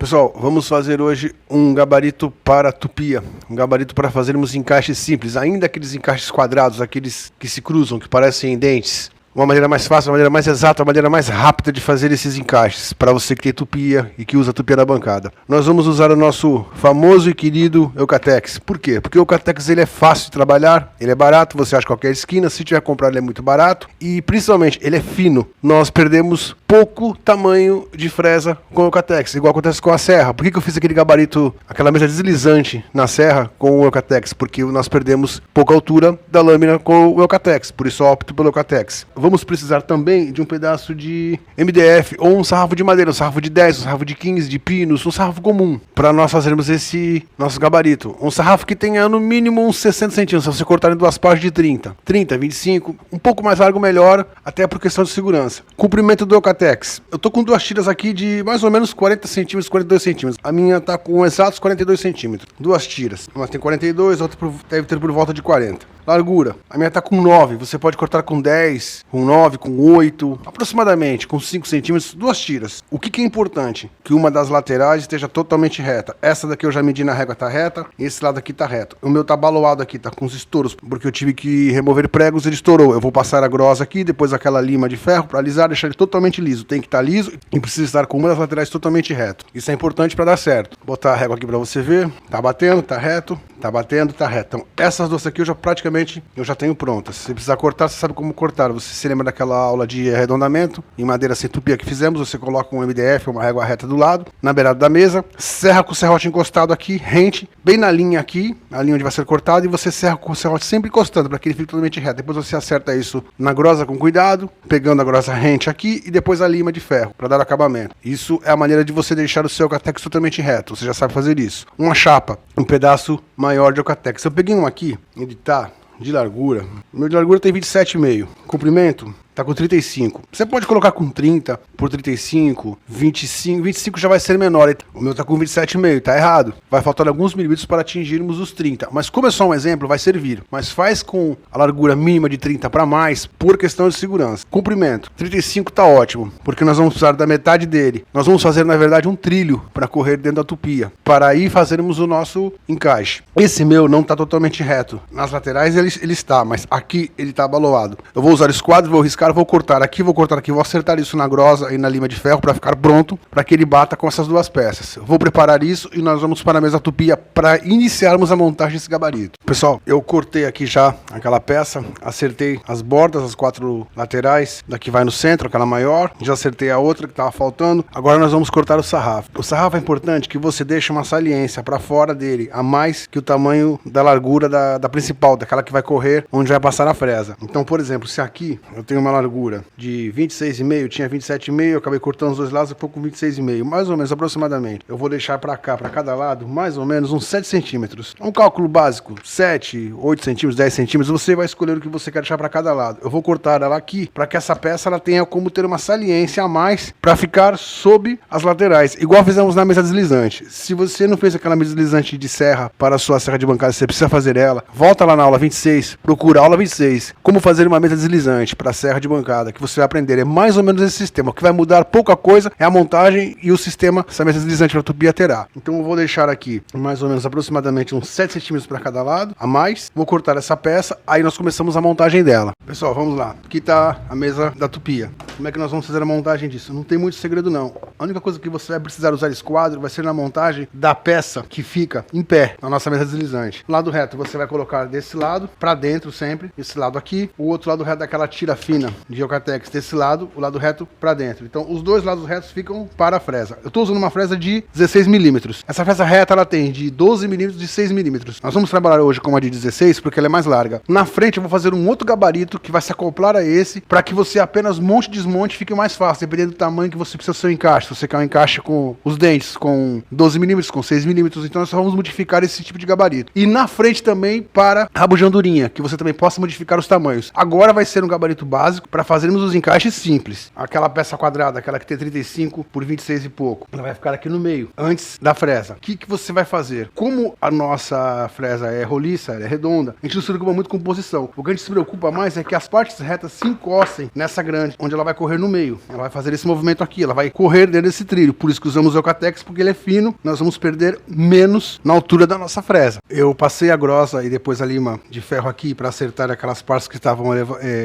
Pessoal, vamos fazer hoje um gabarito para tupia, um gabarito para fazermos encaixes simples, ainda aqueles encaixes quadrados, aqueles que se cruzam, que parecem dentes. Uma maneira mais fácil, uma maneira mais exata, uma maneira mais rápida de fazer esses encaixes, para você que tem tupia e que usa tupia na bancada. Nós vamos usar o nosso famoso e querido Eucatex. Por quê? Porque o Eucatex ele é fácil de trabalhar, ele é barato, você acha qualquer esquina, se tiver comprado ele é muito barato e principalmente ele é fino. Nós perdemos pouco tamanho de fresa com o Eucatex, igual acontece com a serra. Por que eu fiz aquele gabarito, aquela mesa deslizante na serra com o Eucatex? Porque nós perdemos pouca altura da lâmina com o Eucatex, por isso eu opto pelo Eucatex. Vamos precisar também de um pedaço de MDF ou um sarrafo de madeira, um sarrafo de 10, um sarrafo de 15, de pinos, um sarrafo comum, para nós fazermos esse nosso gabarito. Um sarrafo que tenha no mínimo uns 60 centímetros, se você cortar em duas partes de 30, 25, um pouco mais largo melhor, até por questão de segurança. Comprimento do Eucatex. Eu tô com duas tiras aqui de mais ou menos 40 centímetros, 42 centímetros. A minha tá com exatos 42 centímetros. Duas tiras. Uma tem 42, a outra deve ter por volta de 40. Largura. A minha tá com 9. Você pode cortar com 10, com 9, com 8, aproximadamente, com 5 centímetros, duas tiras. O que é importante? Que uma das laterais esteja totalmente reta. Essa daqui eu já medi na régua, tá reta. E esse lado aqui tá reto. O meu tá baloado aqui, tá com os estouros, porque eu tive que remover pregos, ele estourou. Eu vou passar a grossa aqui, depois aquela lima de ferro para alisar, deixar ele totalmente liso. Tem que estar liso e precisa estar com uma das laterais totalmente reto. Isso é importante para dar certo. Vou botar a régua aqui para você ver. Tá batendo, tá reto. Tá batendo, tá reto. Então, essas duas aqui eu já tenho prontas. Se precisar cortar, você sabe como cortar. Você se lembra daquela aula de arredondamento em madeira sem tupia que fizemos? Você coloca um MDF, uma régua reta do lado, na beirada da mesa, serra com o serrote encostado aqui, rente, bem na linha aqui, a linha onde vai ser cortado, e você serra com o serrote sempre encostando, para que ele fique totalmente reto. Depois você acerta isso na grosa com cuidado, pegando a grosa rente aqui, e depois a lima de ferro, para dar acabamento. Isso é a maneira de você deixar o seu Eucatex totalmente reto. Você já sabe fazer isso. Uma chapa, um pedaço maior de Eucatex. Eu peguei um aqui, ele tá de largura. O meu de largura tem 27,5. Comprimento tá com 35. Você pode colocar com 30 por 35, 25. 25 já vai ser menor. O meu tá com 27,5. Tá errado. Vai faltar alguns milímetros para atingirmos os 30. Mas como é só um exemplo, vai servir. Mas faz com a largura mínima de 30 para mais, por questão de segurança. Comprimento. 35 tá ótimo, porque nós vamos precisar da metade dele. Nós vamos fazer, na verdade, um trilho para correr dentro da tupia, para aí fazermos o nosso encaixe. Esse meu não tá totalmente reto. Nas laterais ele está, mas aqui ele tá abaloado. Eu vou usar esquadro, vou riscar, vou cortar aqui, vou acertar isso na grosa e na lima de ferro para ficar pronto, para que ele bata com essas duas peças. Eu vou preparar isso e nós vamos para a mesa tupia para iniciarmos a montagem desse gabarito. Pessoal, eu cortei aqui já aquela peça, acertei as bordas, as 4 laterais, daqui vai no centro, aquela maior, já acertei a outra que estava faltando. Agora nós vamos cortar o sarrafo. O sarrafo é importante que você deixe uma saliência para fora dele, a mais que o tamanho da largura da principal, daquela que vai correr, onde vai passar a fresa. Então, por exemplo, se aqui eu tenho uma largura de 26,5, tinha 27,5, eu acabei cortando os dois lados e ficou com 26,5, mais ou menos, aproximadamente. Eu vou deixar para cá, para cada lado, mais ou menos uns 7 centímetros. Um cálculo básico, 7, 8 centímetros, 10 centímetros, você vai escolher o que você quer deixar para cada lado. Eu vou cortar ela aqui, para que essa peça ela tenha como ter uma saliência a mais, para ficar sob as laterais, igual fizemos na mesa deslizante. Se você não fez aquela mesa deslizante de serra para a sua serra de bancada, você precisa fazer ela, volta lá na aula 26, procura a aula 26, como fazer uma mesa deslizante para a serra de bancada, que você vai aprender. É mais ou menos esse sistema. O que vai mudar pouca coisa é a montagem e o sistema essa mesa deslizante para tupia terá. Então eu vou deixar aqui mais ou menos aproximadamente uns 7 centímetros para cada lado, a mais. Vou cortar essa peça, aí nós começamos a montagem dela. Pessoal, vamos lá. Aqui está a mesa da tupia. Como é que nós vamos fazer a montagem disso? Não tem muito segredo não. A única coisa que você vai precisar usar esquadro vai ser na montagem da peça que fica em pé na nossa mesa deslizante. Lado reto você vai colocar desse lado para dentro sempre, esse lado aqui. O outro lado reto daquela tira fina de Eucatex desse lado, o lado reto para dentro. Então os dois lados retos ficam para a fresa. Eu estou usando uma fresa de 16 milímetros. Essa fresa reta ela tem de 12 milímetros e 6 milímetros. Nós vamos trabalhar hoje com uma de 16 porque ela é mais larga. Na frente eu vou fazer um outro gabarito que vai se acoplar a esse para que você apenas monte e desmonte fique mais fácil, dependendo do tamanho que você precisa do seu encaixe. Se você quer um encaixe com os dentes com 12 milímetros, com 6 milímetros, então nós só vamos modificar esse tipo de gabarito. E na frente também para rabo de andorinha, que você também possa modificar os tamanhos. Agora vai ser um gabarito básico para fazermos os encaixes simples. Aquela peça quadrada, aquela que tem 35 por 26 e pouco, ela vai ficar aqui no meio, antes da fresa. O que você vai fazer? Como a nossa fresa é roliça, ela é redonda, a gente não se preocupa muito com posição. O que a gente se preocupa mais é que as partes retas se encostem nessa grande, onde ela vai correr no meio. Ela vai fazer esse movimento aqui, ela vai correr dentro desse trilho. Por isso que usamos o Eucatex, porque ele é fino, nós vamos perder menos na altura da nossa fresa. Eu passei a grossa e depois a lima de ferro aqui para acertar aquelas partes que estavam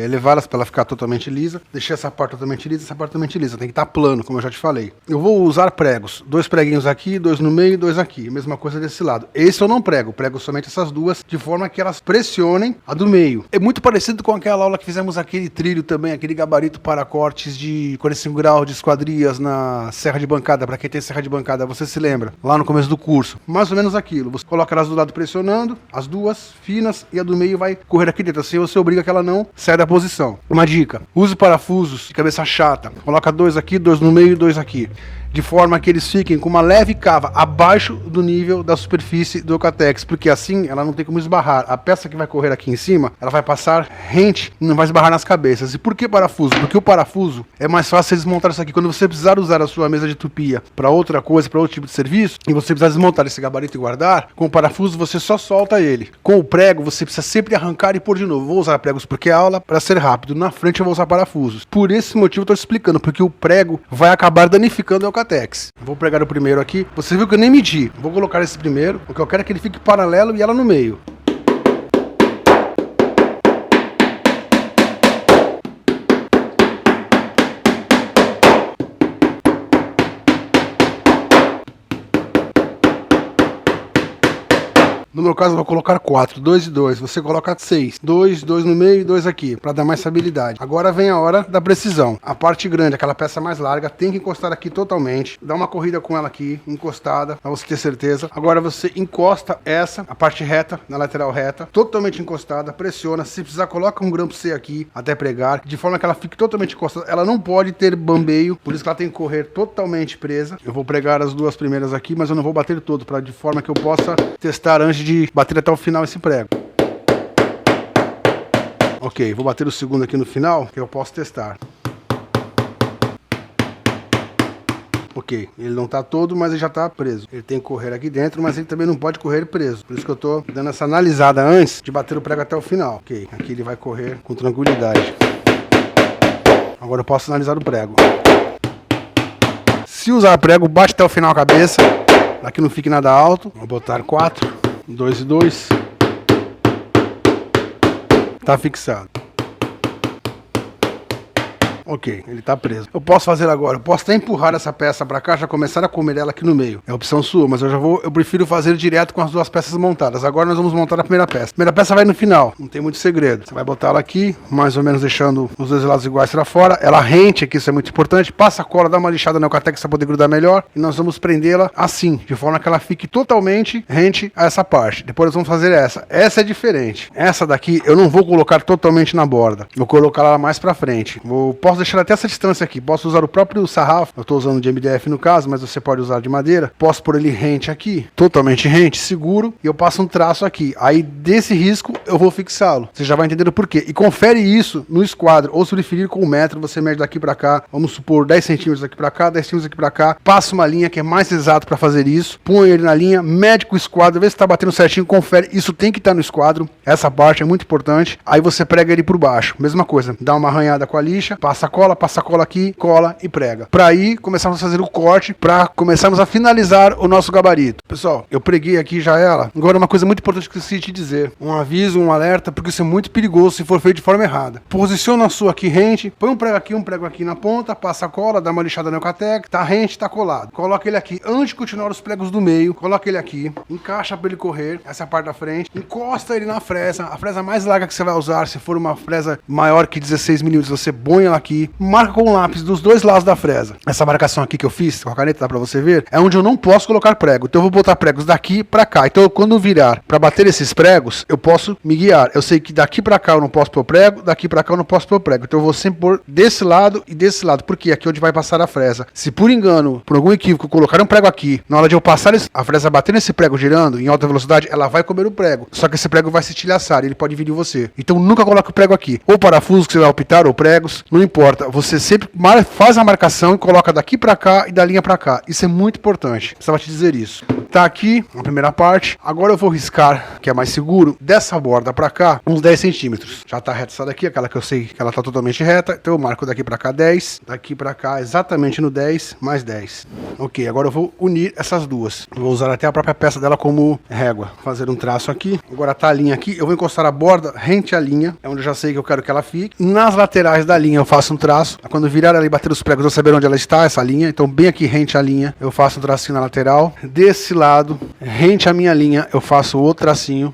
elevadas para ela ficar totalmente lisa. Deixei essa parte totalmente lisa, essa parte totalmente lisa. Tem que estar plano, como eu já te falei. Eu vou usar pregos. 2 preguinhos aqui, 2 no meio e 2 aqui. Mesma coisa desse lado. Esse eu não prego. Prego somente essas duas, de forma que elas pressionem a do meio. É muito parecido com aquela aula que fizemos aquele trilho também, aquele gabarito para cortes de 45 graus de esquadrias na serra de bancada. Para quem tem serra de bancada, você se lembra? Lá no começo do curso. Mais ou menos aquilo. Você coloca elas do lado pressionando, as duas finas, e a do meio vai correr aqui dentro. Assim você obriga que ela não saia da posição. Uma dica: use parafusos de cabeça chata. Coloca 2 aqui, 2 no meio e 2 aqui, de forma que eles fiquem com uma leve cava abaixo do nível da superfície do Eucatex, porque assim ela não tem como esbarrar. A peça que vai correr aqui em cima, ela vai passar rente e não vai esbarrar nas cabeças. E por que parafuso? Porque o parafuso é mais fácil desmontar isso aqui. Quando você precisar usar a sua mesa de tupia para outra coisa, para outro tipo de serviço, e você precisar desmontar esse gabarito e guardar, com o parafuso você só solta ele. Com o prego você precisa sempre arrancar e pôr de novo. Vou usar pregos porque é aula, para ser rápido. Na frente eu vou usar parafusos. Por esse motivo eu estou explicando, porque o prego vai acabar danificando o Eucatex. Vou pregar o primeiro aqui. Você viu que eu nem medi. Vou colocar esse primeiro. O que eu quero é que ele fique paralelo e ela no meio. No meu caso eu vou colocar 4, 2 e 2, você coloca 6, 2, 2 no meio e 2 aqui, para dar mais estabilidade. Agora vem a hora da precisão. A parte grande, aquela peça mais larga, tem que encostar aqui totalmente. Dá uma corrida com ela aqui, encostada, para você ter certeza. Agora você encosta essa, a parte reta, na lateral reta, totalmente encostada, pressiona. Se precisar, coloca um grampo C aqui, até pregar, de forma que ela fique totalmente encostada. Ela não pode ter bambeio, por isso que ela tem que correr totalmente presa. Eu vou pregar as duas primeiras aqui, mas eu não vou bater todo, de forma que eu possa testar antes de bater até o final esse prego. Ok, vou bater o segundo aqui no final, que eu posso testar. Ok, ele não tá todo, mas ele já tá preso. Ele tem que correr aqui dentro, mas ele também não pode correr preso. Por isso que eu tô dando essa analisada antes de bater o prego até o final. Ok, aqui ele vai correr com tranquilidade. Agora eu posso analisar o prego. Se usar prego, bate até o final a cabeça, para que não fique nada alto. Vou botar 4, 2 e 2. Tá fixado. Ok, ele tá preso. Eu posso fazer agora, eu posso até empurrar essa peça pra cá, já começar a comer ela aqui no meio. É opção sua, mas eu prefiro fazer direto com as duas peças montadas. Agora nós vamos montar a primeira peça. A primeira peça vai no final, não tem muito segredo. Você vai botar ela aqui, mais ou menos deixando os dois lados iguais pra fora. Ela rente aqui, isso é muito importante. Passa a cola, dá uma lixada no Eucatex pra poder grudar melhor. E nós vamos prendê-la assim, de forma que ela fique totalmente rente a essa parte. Depois nós vamos fazer essa. Essa é diferente. Essa daqui eu não vou colocar totalmente na borda. Vou colocar ela mais pra frente. Posso deixar até essa distância aqui, posso usar o próprio sarrafo, eu estou usando de MDF no caso, mas você pode usar de madeira, posso pôr ele rente aqui, totalmente rente, seguro, e eu passo um traço aqui, aí desse risco eu vou fixá-lo, você já vai entender o porquê, e confere isso no esquadro, ou se preferir com o metro, você mede daqui para cá, vamos supor 10 centímetros aqui para cá, 10 centímetros aqui para cá, passa uma linha que é mais exato para fazer isso, põe ele na linha, mede com o esquadro, vê se está batendo certinho, confere, isso tem que estar no esquadro, essa parte é muito importante, aí você prega ele por baixo, mesma coisa, dá uma arranhada com a lixa, passa a cola aqui, cola e prega. Para aí começarmos a fazer o corte, para começarmos a finalizar o nosso gabarito. Pessoal, eu preguei aqui já ela. Agora uma coisa muito importante que eu preciso te dizer. Um aviso, um alerta, porque isso é muito perigoso se for feito de forma errada. Posiciona a sua aqui rente, põe um prego aqui na ponta, passa a cola, dá uma lixada no Eucatex, tá rente, tá colado. Coloca ele aqui, antes de continuar os pregos do meio, coloca ele aqui, encaixa para ele correr, essa é a parte da frente, encosta ele na fresa, a fresa mais larga que você vai usar, se for uma fresa maior que 16 mm, você põe ela aqui, aqui, marca com o lápis dos dois lados da fresa. Essa marcação aqui que eu fiz, com a caneta, dá pra você ver, é onde eu não posso colocar prego. Então eu vou botar pregos daqui pra cá. Então quando eu virar pra bater esses pregos, eu posso me guiar. Eu sei que daqui pra cá eu não posso pôr prego, daqui pra cá eu não posso pôr prego. Então eu vou sempre pôr desse lado e desse lado, porque aqui é onde vai passar a fresa. Se por engano, por algum equívoco, colocar um prego aqui, na hora de eu passar a fresa bater nesse prego girando em alta velocidade, ela vai comer o prego. Só que esse prego vai se estilhaçar e ele pode vir em você. Então nunca coloque o prego aqui. Ou parafusos que você vai optar, ou pregos, não importa. Você sempre faz a marcação e coloca daqui pra cá e da linha pra cá. Isso é muito importante. Precisava te dizer isso. Tá aqui a primeira parte. Agora eu vou riscar, que é mais seguro, dessa borda pra cá, uns 10 centímetros. Já tá reta essa daqui, aquela que eu sei que ela tá totalmente reta. Então eu marco daqui pra cá 10, daqui pra cá exatamente no 10, mais 10. Ok, agora eu vou unir essas duas. Vou usar até a própria peça dela como régua. Fazer um traço aqui. Agora tá a linha aqui. Eu vou encostar a borda rente à linha, é onde eu já sei que eu quero que ela fique. Nas laterais da linha eu faço um traço. Quando virar ela e bater os pregos, eu vou saber onde ela está, essa linha. Então bem aqui rente à linha, eu faço um tracinho na lateral. Desse lado, rente à minha linha, eu faço outro tracinho.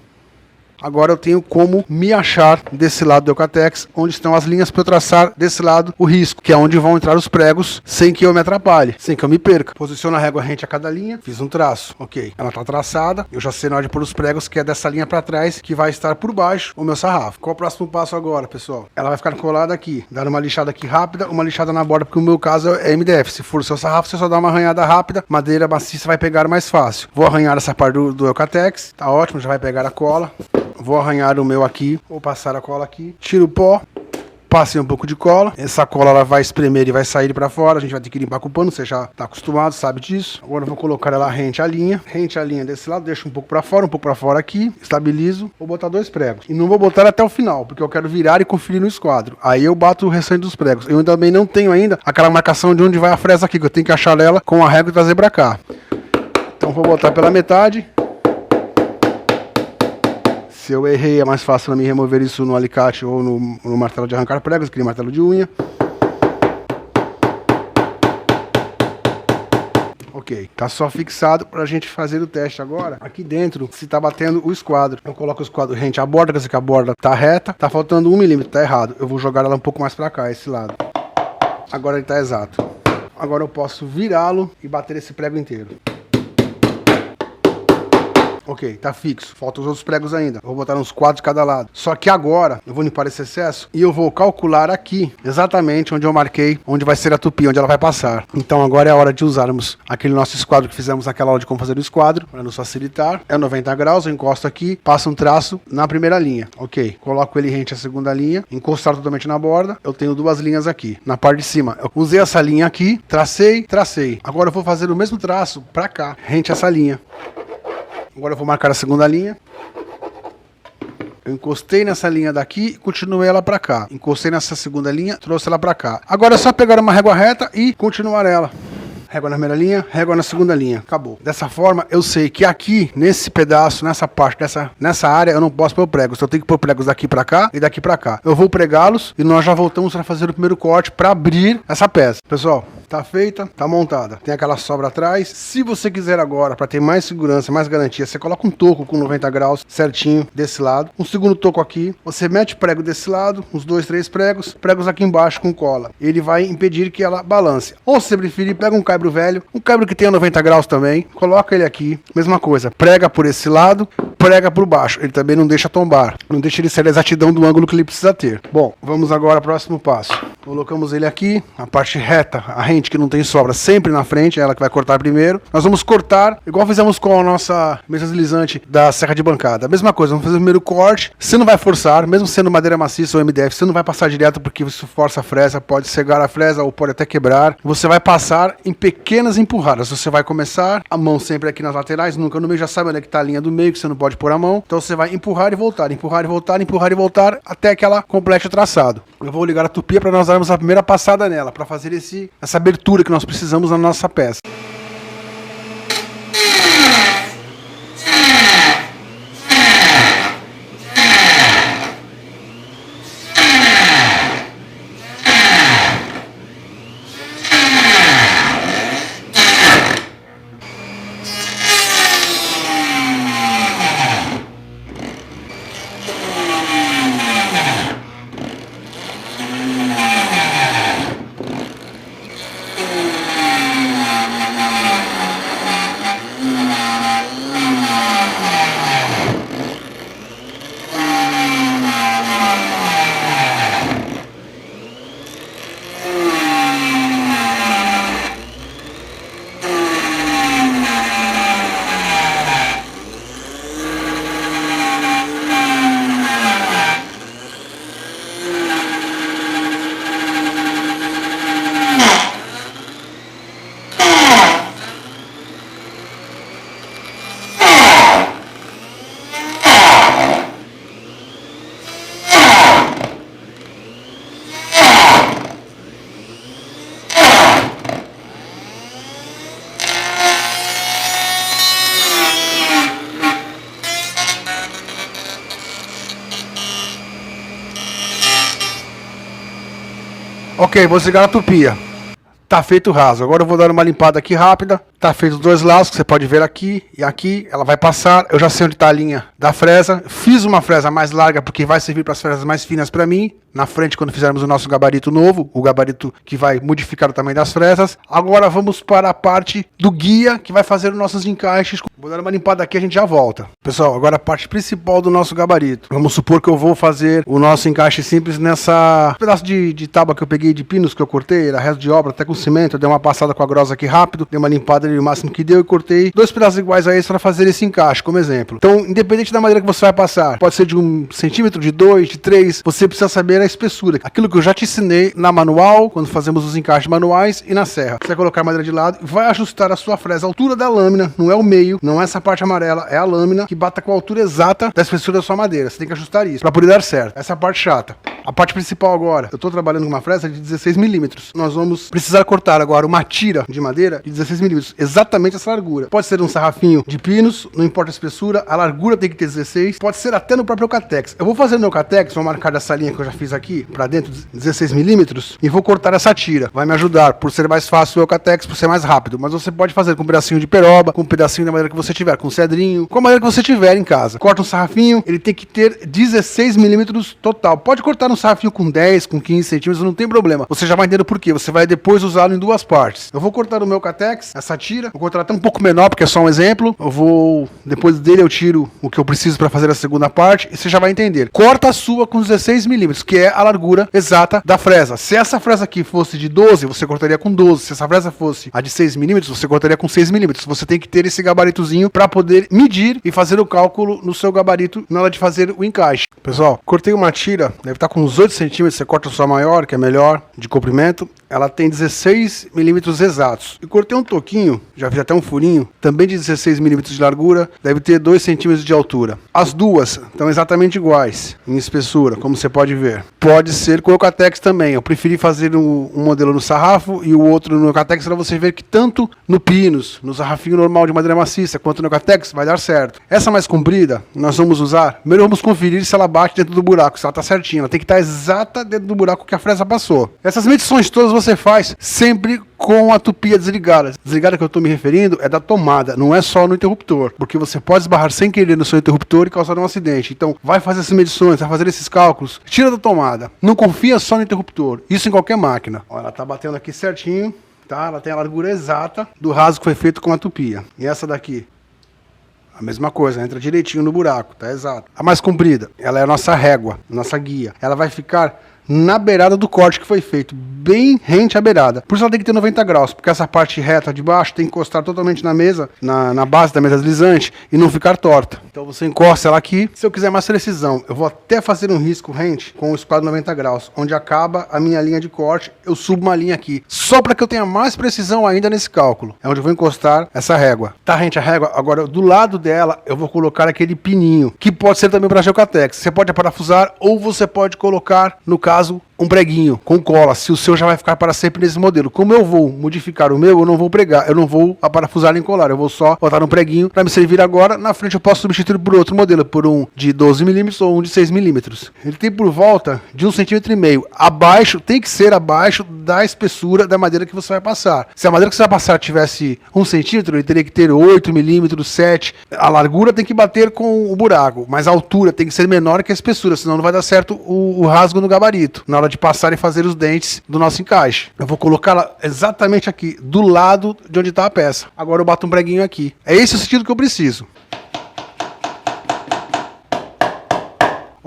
Agora eu tenho como me achar desse lado do Eucatex, onde estão as linhas para eu traçar desse lado o risco, que é onde vão entrar os pregos sem que eu me atrapalhe, sem que eu me perca. Posiciono a régua rente a cada linha, fiz um traço, ok. Ela está traçada, eu já sei na hora de pôr os pregos, que é dessa linha para trás, que vai estar por baixo o meu sarrafo. Qual é o próximo passo agora, pessoal? Ela vai ficar colada aqui, dar uma lixada aqui rápida, uma lixada na borda, porque o meu caso é MDF. Se for o seu sarrafo, você só dá uma arranhada rápida, madeira maciça vai pegar mais fácil. Vou arranhar essa parte do Eucatex, tá ótimo, já vai pegar a cola. Vou arranhar o meu aqui, vou passar a cola aqui, tiro o pó, passei um pouco de cola, essa cola ela vai espremer e vai sair para fora, a gente vai ter que limpar com o pano, você já está acostumado, sabe disso. Agora eu vou colocar ela rente à linha desse lado, deixo um pouco para fora aqui, estabilizo, vou botar 2 pregos. E não vou botar até o final, porque eu quero virar e conferir no esquadro. Aí eu bato o restante dos pregos. Eu também não tenho ainda aquela marcação de onde vai a fresa aqui, que eu tenho que achar ela com a régua e trazer para cá. Então vou botar pela metade. Se eu errei, é mais fácil para mim remover isso no alicate ou no martelo de arrancar pregos, aquele martelo de unha. Ok, tá só fixado para a gente fazer o teste agora. Aqui dentro, se tá batendo o esquadro. Eu coloco o esquadro rente à borda, quer dizer que a borda tá reta. Tá faltando 1 milímetro, tá errado. Eu vou jogar ela um pouco mais para cá, esse lado. Agora ele tá exato. Agora eu posso virá-lo e bater esse prego inteiro. Ok, tá fixo. Faltam os outros pregos ainda. Eu vou botar uns 4 de cada lado. Só que agora eu vou limpar esse excesso e eu vou calcular aqui exatamente onde eu marquei, onde vai ser a tupi, onde ela vai passar. Então agora é a hora de usarmos aquele nosso esquadro que fizemos naquela aula de como fazer o esquadro, para nos facilitar. É 90 graus, eu encosto aqui, passo um traço na primeira linha. Ok, coloco ele rente à segunda linha, encostar totalmente na borda. Eu tenho 2 linhas aqui. Na parte de cima, eu usei essa linha aqui, tracei. Agora eu vou fazer o mesmo traço para cá, rente a essa linha. Agora eu vou marcar a segunda linha. Eu encostei nessa linha daqui e continuei ela para cá. Encostei nessa segunda linha, trouxe ela para cá. Agora é só pegar uma régua reta e continuar ela. Régua na primeira linha, régua na segunda linha. Acabou. Dessa forma, eu sei que aqui, nesse pedaço, nessa parte, nessa área, eu não posso pôr pregos. Eu tenho que pôr pregos daqui para cá e daqui para cá. Eu vou pregá-los e nós já voltamos para fazer o primeiro corte para abrir essa peça. Pessoal, tá feita, tá montada. Tem aquela sobra atrás. Se você quiser agora, para ter mais segurança, mais garantia, você coloca um toco com 90 graus certinho desse lado. Um segundo toco aqui. Você mete prego desse lado, uns 2, 3 pregos. Pregos aqui embaixo com cola. Ele vai impedir que ela balance. Ou se você preferir, pega um caibro velho. Um caibro que tenha 90 graus também. Coloca ele aqui. Mesma coisa. Prega por esse lado. Prega por baixo. Ele também não deixa tombar. Não deixa ele ser a exatidão do ângulo que ele precisa ter. Bom, vamos agora ao próximo passo. Colocamos ele aqui. A parte reta, a rente que não tem sobra, sempre na frente. É ela que vai cortar primeiro. Nós vamos cortar, igual fizemos com a nossa mesa deslizante da serra de bancada. A mesma coisa. Vamos fazer o primeiro corte. Você não vai forçar, mesmo sendo madeira maciça ou MDF, você não vai passar direto porque isso força a fresa. Pode cegar a fresa ou pode até quebrar. Você vai passar em pequenas empurradas. Você vai começar, a mão sempre aqui nas laterais, nunca no meio. Já sabe onde é que tá a linha do meio, que você não pode pôr a mão. Então você vai empurrar e voltar, empurrar e voltar, empurrar e voltar, até que ela complete o traçado. Eu vou ligar a tupia para nós darmos a primeira passada nela, para fazer essa abertura que nós precisamos na nossa peça. Ok, vou desligar a tupia. Tá feito o raso. Agora eu vou dar uma limpada aqui rápida. Tá feito os dois lados, que você pode ver aqui e aqui. Ela vai passar. Eu já sei onde tá a linha da fresa. Fiz uma fresa mais larga porque vai servir para as fresas mais finas para mim. Na frente, quando fizermos o nosso gabarito novo, o gabarito que vai modificar o tamanho das fresas. Agora vamos para a parte do guia, que vai fazer os nossos encaixes. Vou dar uma limpada aqui e a gente já volta. Pessoal, agora a parte principal do nosso gabarito. Vamos supor que eu vou fazer o nosso encaixe simples nessa pedaço de tábua que eu peguei de pinos que eu cortei. Era resto de obra, até com cimento. Eu dei uma passada com a grossa aqui rápido. Dei uma limpada ali o máximo que deu e cortei 2 pedaços iguais a esse para fazer esse encaixe, como exemplo. Então, independente da maneira que você vai passar, pode ser de 1 centímetro, de 2, de 3, você precisa saber a espessura. Aquilo que eu já te ensinei na manual, quando fazemos os encaixes manuais e na serra. Você vai colocar a madeira de lado e vai ajustar a sua fresa. A altura da lâmina, não é o meio, não é essa parte amarela, é a lâmina que bata com a altura exata da espessura da sua madeira. Você tem que ajustar isso para poder dar certo. Essa é a parte chata. A parte principal agora, eu estou trabalhando com uma fresa de 16 milímetros. Nós vamos precisar cortar agora uma tira de madeira de 16 milímetros, exatamente essa largura. Pode ser um sarrafinho de pinos, não importa a espessura, a largura tem que ter 16, pode ser até no próprio Eucatex. Eu vou fazer no Eucatex, vou marcar dessa linha que eu já fiz aqui, para dentro de 16 milímetros, e vou cortar essa tira. Vai me ajudar, por ser mais fácil o Eucatex, por ser mais rápido. Mas você pode fazer com um pedacinho de peroba, com um pedacinho da madeira que você tiver, com cedrinho, com a madeira que você tiver em casa. Corta um sarrafinho, ele tem que ter 16 milímetros total. Pode cortar um sarrafinho com 10, com 15 centímetros, não tem problema. Você já vai entender o porquê. Você vai depois usá-lo em 2 partes. Eu vou cortar o meu Eucatex, essa tira, vou cortar até um pouco menor, porque é só um exemplo. Eu vou, depois dele eu tiro o que eu preciso para fazer a segunda parte, e você já vai entender. Corta a sua com 16 milímetros, que é a largura exata da fresa. Se essa fresa aqui fosse de 12, você cortaria com 12. Se essa fresa fosse a de 6 milímetros, você cortaria com 6 milímetros. Você tem que ter esse gabaritozinho para poder medir e fazer o cálculo no seu gabarito na hora de fazer o encaixe. Pessoal, cortei uma tira, deve estar com uns 8 centímetros, você corta só maior, que é melhor, de comprimento. Ela tem 16 milímetros exatos. E cortei um toquinho, já fiz até um furinho, também de 16 milímetros de largura, deve ter 2 centímetros de altura. As duas estão exatamente iguais em espessura, como você pode ver. Pode ser com o Eucatex também. Eu preferi fazer um modelo no sarrafo e o outro no Eucatex para você ver que tanto no pinos, no sarrafinho normal de madeira maciça, quanto no Eucatex vai dar certo. Essa mais comprida, nós vamos usar, primeiro vamos conferir se ela bate dentro do buraco, se ela está certinha. Ela tem que estar exata dentro do buraco que a fresa passou. Essas medições todas você faz sempre com a tupia desligada. Desligada que eu estou me referindo é da tomada, não é só no interruptor, porque você pode esbarrar sem querer no seu interruptor e causar um acidente. Então, vai fazer essas medições, vai fazer esses cálculos, tira da tomada. Não confia só no interruptor, isso em qualquer máquina. Ó, ela está batendo aqui certinho, tá? Ela tem a largura exata do raso que foi feito com a tupia. E essa daqui? A mesma coisa, entra direitinho no buraco, tá exato. A mais comprida, ela é a nossa régua, nossa guia. Ela vai ficar na beirada do corte que foi feito, bem rente à beirada. Por isso ela tem que ter 90 graus, porque essa parte reta de baixo tem que encostar totalmente na mesa, na base da mesa deslizante, e não ficar torta. Então você encosta ela aqui. Se eu quiser mais precisão, eu vou até fazer um risco rente com o esquadro 90 graus, onde acaba a minha linha de corte, eu subo uma linha aqui, só para que eu tenha mais precisão ainda nesse cálculo. É onde eu vou encostar essa régua. Tá rente à régua, agora do lado dela eu vou colocar aquele pininho, que pode ser também para Eucatex. Você pode parafusar ou você pode colocar, no caso, um preguinho com cola, se o seu já vai ficar para sempre nesse modelo. Como eu vou modificar o meu, eu não vou pregar, eu não vou parafusar nem colar, eu vou só botar um preguinho para me servir agora. Na frente eu posso substituir por outro modelo, por um de 12 milímetros ou um de 6 milímetros. Ele tem por volta de 1,5 cm. Abaixo, tem que ser abaixo da espessura da madeira que você vai passar. Se a madeira que você vai passar tivesse 1 centímetro, ele teria que ter 8 milímetros, 7. A largura tem que bater com o buraco, mas a altura tem que ser menor que a espessura, senão não vai dar certo o rasgo no gabarito na hora de passar e fazer os dentes do nosso encaixe. Eu vou colocá-la exatamente aqui, do lado de onde está a peça. Agora eu bato um preguinho aqui. É esse o sentido que eu preciso.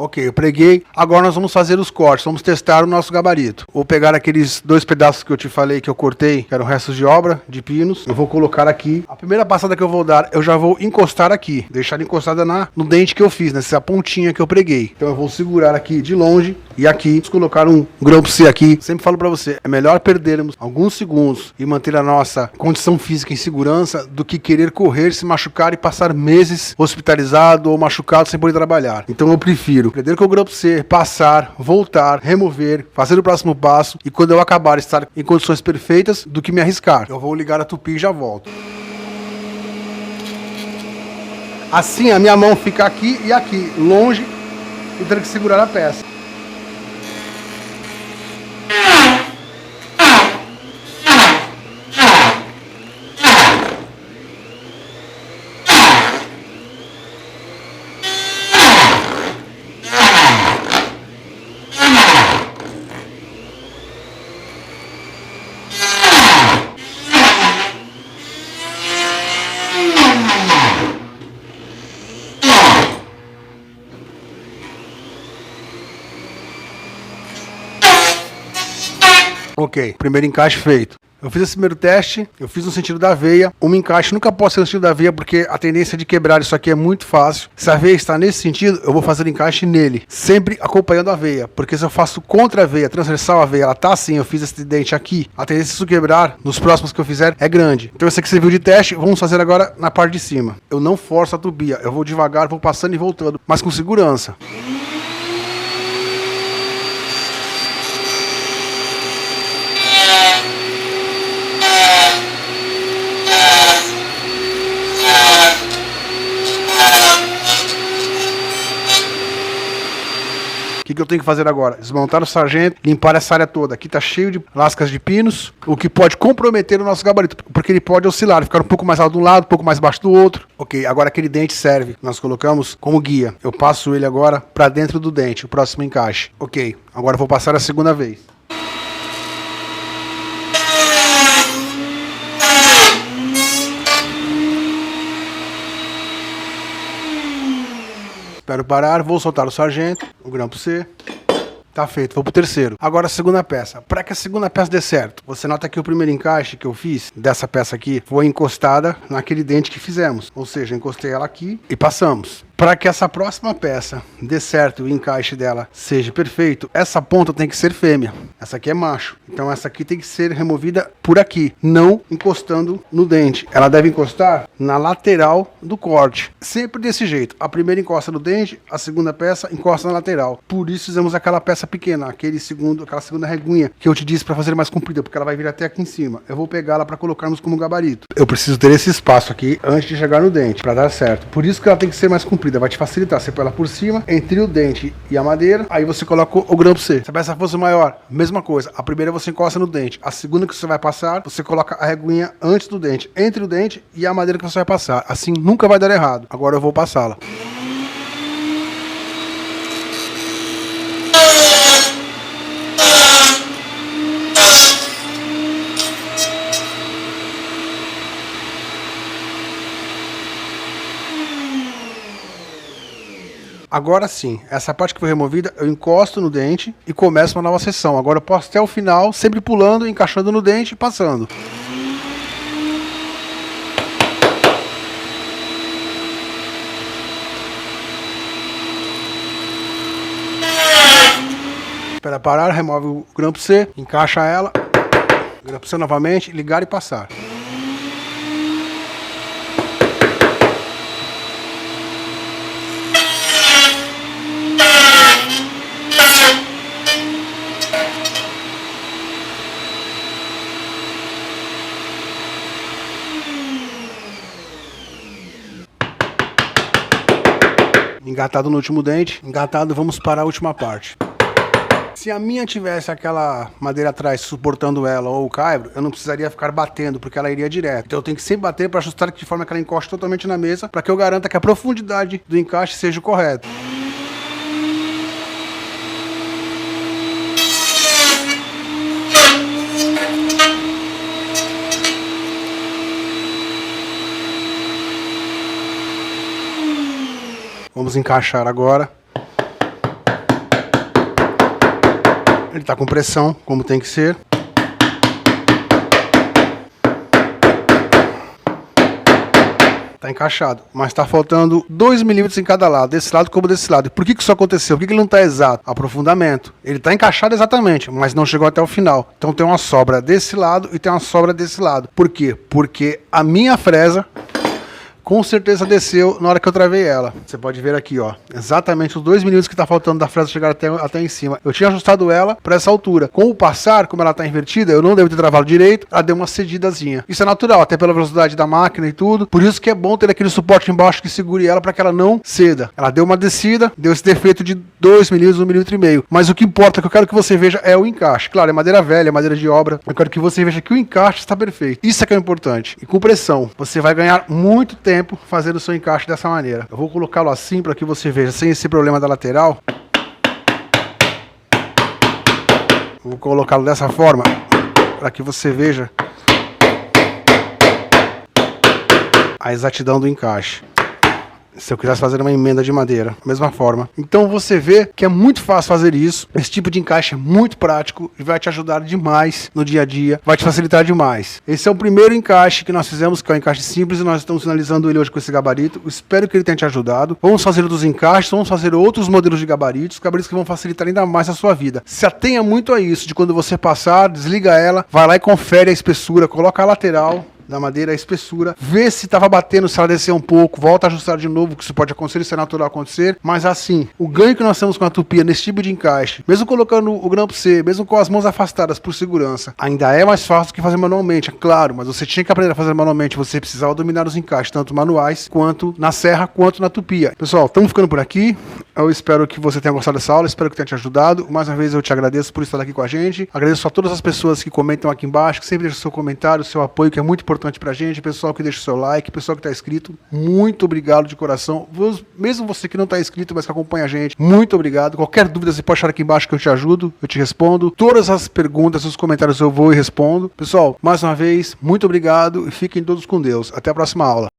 Ok, eu preguei. Agora nós vamos fazer os cortes, vamos testar o nosso gabarito. Vou pegar aqueles 2 pedaços que eu te falei que eu cortei, que eram restos de obra, de pinos. Eu vou colocar aqui. A primeira passada que eu vou dar, eu já vou encostar aqui. Deixar encostada no dente que eu fiz, nessa pontinha que eu preguei. Então eu vou segurar aqui de longe e aqui. Vamos colocar um grampo C aqui. Sempre falo pra você, é melhor perdermos alguns segundos e manter a nossa condição física em segurança do que querer correr, se machucar e passar meses hospitalizado ou machucado sem poder trabalhar. Então eu prefiro perder com o grampo C, passar, voltar, remover, fazer o próximo passo e quando eu acabar estar em condições perfeitas do que me arriscar. Eu vou ligar a tupi e já volto. Assim a minha mão fica aqui e aqui, longe e tendo que segurar a peça. Ok, primeiro encaixe feito. Eu fiz esse primeiro teste, eu fiz no sentido da veia. Um encaixe nunca pode ser no sentido da veia, porque a tendência de quebrar isso aqui é muito fácil. Se a veia está nesse sentido, eu vou fazer o encaixe nele, sempre acompanhando a veia. Porque se eu faço contra a veia, transversal a veia, ela tá assim, eu fiz esse dente aqui, a tendência de isso quebrar, nos próximos que eu fizer, é grande. Então esse aqui serviu de teste, vamos fazer agora na parte de cima. Eu não forço a tubia, eu vou devagar, vou passando e voltando, mas com segurança. O que eu tenho que fazer agora? Desmontar o sargento, limpar essa área toda. Aqui tá cheio de lascas de pinos, o que pode comprometer o nosso gabarito, porque ele pode oscilar, ficar um pouco mais alto de um lado, um pouco mais baixo do outro. Ok, agora aquele dente serve. Nós colocamos como guia. Eu passo ele agora para dentro do dente, o próximo encaixe. Ok, agora eu vou passar a segunda vez. Espero parar, vou soltar o sargento, o grampo C. Tá feito, vou pro terceiro. Agora a segunda peça. Para que a segunda peça dê certo, você nota que o primeiro encaixe que eu fiz dessa peça aqui foi encostada naquele dente que fizemos. Ou seja, encostei ela aqui e passamos. Para que essa próxima peça dê certo e o encaixe dela seja perfeito, essa ponta tem que ser fêmea. Essa aqui é macho. Então essa aqui tem que ser removida por aqui, não encostando no dente. Ela deve encostar na lateral do corte. Sempre desse jeito. A primeira encosta no dente, a segunda peça encosta na lateral. Por isso fizemos aquela peça pequena, aquela segunda reguinha que eu te disse para fazer mais comprida, porque ela vai vir até aqui em cima. Eu vou pegá-la para colocarmos como gabarito. Eu preciso ter esse espaço aqui antes de chegar no dente, para dar certo. Por isso que ela tem que ser mais comprida. Vai te facilitar, você põe ela por cima, entre o dente e a madeira, aí você coloca o grampo C. Se a peça fosse maior, mesma coisa, a primeira você encosta no dente, a segunda que você vai passar, você coloca a reguinha antes do dente, entre o dente e a madeira que você vai passar, assim nunca vai dar errado. Agora eu vou passá-la. Agora sim, essa parte que foi removida, eu encosto no dente e começo uma nova sessão. Agora eu posso até o final, sempre pulando, encaixando no dente e passando. Espera parar, remove o grampo C, encaixa ela, grampo C novamente, ligar e passar. Engatado no último dente, engatado, vamos para a última parte. Se a minha tivesse aquela madeira atrás suportando ela ou o caibro, eu não precisaria ficar batendo, porque ela iria direto. Então eu tenho que sempre bater para ajustar de forma que ela encoste totalmente na mesa, para que eu garanta que a profundidade do encaixe seja o correto. Vamos encaixar agora. Ele está com pressão, como tem que ser. Está encaixado, mas está faltando 2 milímetros em cada lado, desse lado como desse lado. E por que isso aconteceu? Por que ele não está exato? Aprofundamento. Ele está encaixado exatamente, mas não chegou até o final. Então tem uma sobra desse lado e tem uma sobra desse lado. Por quê? Porque a minha fresa com certeza desceu na hora que eu travei ela. Você pode ver aqui, ó, exatamente os 2 milímetros que tá faltando da fresa chegar até em cima. Eu tinha ajustado ela para essa altura. Com o passar, como ela tá invertida, eu não devo ter travado direito, ela deu uma cedidazinha. Isso é natural, até pela velocidade da máquina e tudo. Por isso que é bom ter aquele suporte embaixo que segure ela para que ela não ceda. Ela deu uma descida, deu esse defeito de 2 milímetros, 1,5 milímetro. Mas o que importa, que eu quero que você veja, é o encaixe. Claro, é madeira velha, é madeira de obra. Eu quero que você veja que o encaixe está perfeito. Isso é que é importante. E com pressão, você vai ganhar muito tempo fazendo o seu encaixe dessa maneira. Eu vou colocá-lo assim para que você veja, sem esse problema da lateral. Vou colocá-lo dessa forma para que você veja a exatidão do encaixe. Se eu quisesse fazer uma emenda de madeira, mesma forma. Então você vê que é muito fácil fazer isso. Esse tipo de encaixe é muito prático e vai te ajudar demais no dia a dia, vai te facilitar demais. Esse é o primeiro encaixe que nós fizemos, que é um encaixe simples, e nós estamos finalizando ele hoje com esse gabarito. Espero que ele tenha te ajudado. Vamos fazer outros encaixes, vamos fazer outros modelos de gabaritos que vão facilitar ainda mais a sua vida. Se atenha muito a isso, de quando você passar, desliga ela, vai lá e confere a espessura, coloca a lateral da madeira, a espessura, vê se estava batendo, se ela descer um pouco, volta a ajustar de novo, que isso pode acontecer, isso é natural acontecer, mas assim, o ganho que nós temos com a tupia nesse tipo de encaixe, mesmo colocando o grampo C, mesmo com as mãos afastadas por segurança, ainda é mais fácil do que fazer manualmente, é claro, mas você tinha que aprender a fazer manualmente, você precisava dominar os encaixes, tanto manuais, quanto na serra, quanto na tupia. Pessoal, estamos ficando por aqui, eu espero que você tenha gostado dessa aula, espero que tenha te ajudado, mais uma vez eu te agradeço por estar aqui com a gente, agradeço a todas as pessoas que comentam aqui embaixo, que sempre deixam seu comentário, seu apoio, que é muito importante pra gente, pessoal que deixa o seu like, pessoal que tá inscrito, muito obrigado de coração, mesmo você que não tá inscrito, mas que acompanha a gente, muito obrigado. Qualquer dúvida você pode deixar aqui embaixo que eu te ajudo, eu te respondo, todas as perguntas, os comentários eu vou e respondo. Pessoal, mais uma vez, muito obrigado e fiquem todos com Deus, até a próxima aula.